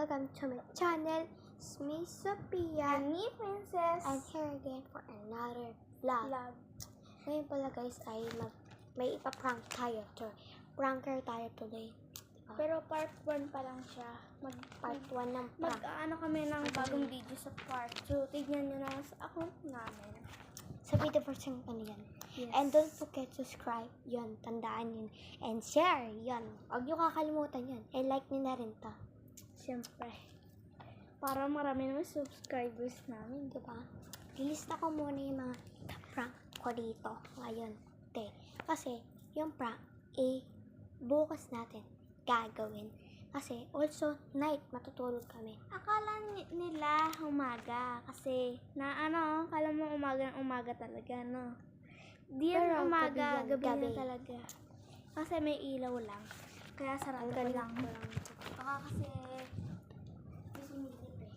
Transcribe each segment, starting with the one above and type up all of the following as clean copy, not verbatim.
welcome to my channel. It's me, Sophia. And me, Princess. I'm here again for another vlog. Ngayon pala guys ay may ipaprank tayo. Pranker tayo today. Diba? Pero part 1 pa lang siya. Part 1 ng prank. Mag-ano kami ng bagong video sa part 2. Tignan nyo na sa account namin. Sa video version ano yan. Yes. And don't forget to subscribe. Yun, tandaan yun. And share. Yun. Huwag nyo kakalimutan yun. And like nyo na rin to. Siyempre. Para marami naman subscribers namin. Diba? Lilista ko muna yung mga prank ko dito ngayon. Kasi yung prank bukas natin gagawin. Kasi also night matutulog kami. Akala nila umaga. Kasi akala mo umaga talaga, no? Di yan Pero umaga, gabi gabi. na talaga. Kasi may ilaw lang. Kaya sarado Ang ko galing lang. ko. Baka kasi sumilip eh.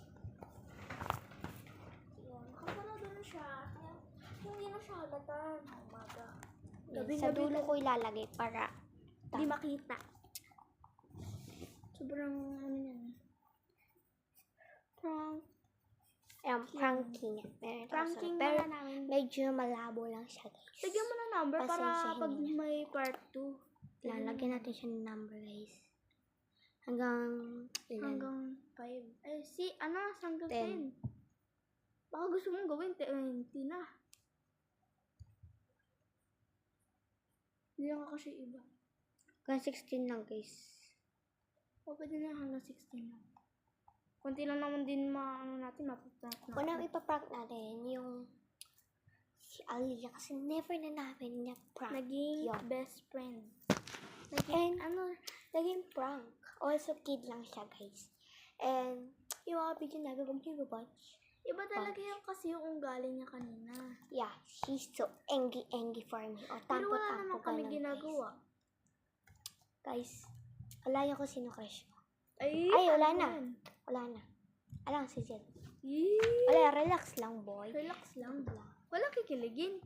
Yan. Nakapanood na siya. Kaya hindi na siya halata na umaga. Sa dulo ko ilalagay para Di makita. Sobrang yan. pranking. Pranking Pero na namin. medyo malabo lang siya guys. Lagyan mo ng number para Pasensyahin pag niyo. may part 2. Lalagyan natin siya ng number guys. Hanggang ilan? Hanggang 5. Eh, hanggang 10. 10. Baka gusto mong gawin 20 na. Hindi lang kasi iba. Hanggang 16 lang guys. O, pwede na hanggang 16 lang. Kunti lang naman din natin mapaprank na. Unang ipaprank natin yung si Aliyah kasi never na namin niya prank. Naging yun. best friend. And naging prank. Also kid lang siya guys. And yung mga video namin kung watch. Iba talaga yung kasi yung ugali niya kanina. Yeah, she's so angry for me. O Pero wala tampo-tampo naman kami ganun, ginagawa. Guys, alaya ko sino crush ko. Ay, wala ano na. yan? Wala na. Alang si Jen. Yee! Wala, relax lang boy. Relax lang. Walang kikiligin.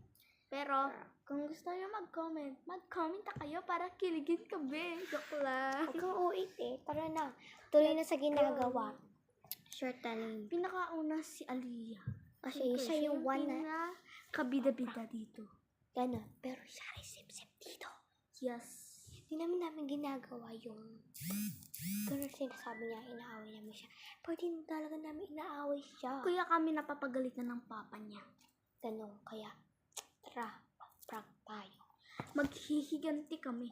Pero, kung gusto nyo mag-comment na kayo para kiligin kami. Joke lang. Huwag kang ulit Tara na. Tuloy na sa ginagawa. Short time. Pinakauna si Aliyah. Kasi siya yung one na kabida-bida dito. gano'n. Pero siya ay sip-sip dito. Yes. Hindi namin ginagawa yung gano'n sinasabi niya, inaaway namin siya. Pero hindi talaga namin inaaway siya. Kaya kami napapagalitan ng papa niya. Gano'n. Kaya, tara, prank tayo. Maghihiganti kami.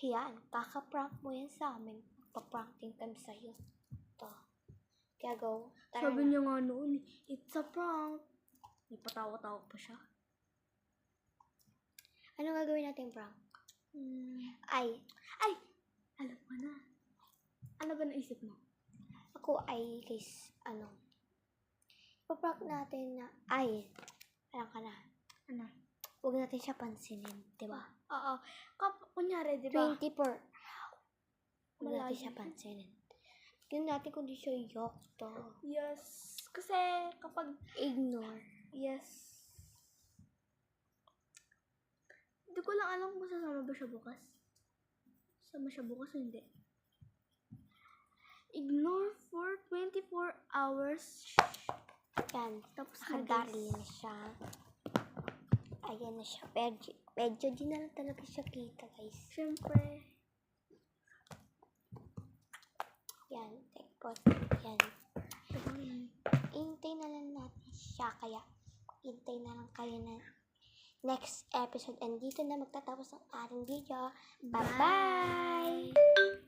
Yan, kaka-prank mo yan sa amin. Paprank din kami sa'yo. Ito. Kaya go. Tara Sabi na. niya nga noon, it's a prank. May patawa-tawa pa siya. Ano gagawin natin prank? Ay, Alam ko na. Ano ba naisip mo? ako ay, guys, paprank natin na, alam ka na. Ano? Huwag natin siya pansinin, di ba? Oo. Kunyari, di ba? 24. Huwag natin Malayo. siya pansinin. Tignan natin kung di siya to. Yes. Kasi kapag, Ignore. yes. Hindi ko lang alam kung sasama ba siya bukas. Sama siya bukas o hindi. Ignore for 24 hours. Yan. Tapos Nakadali na siya. Ayan na siya. Medyo di na lang talaga siya kita, guys. Siyempre. Yan. Tapos, yan. Hintay na lang natin siya. Kaya, hintay na lang kayo na next episode. And dito na magtatapos ang ating video. Bye-bye!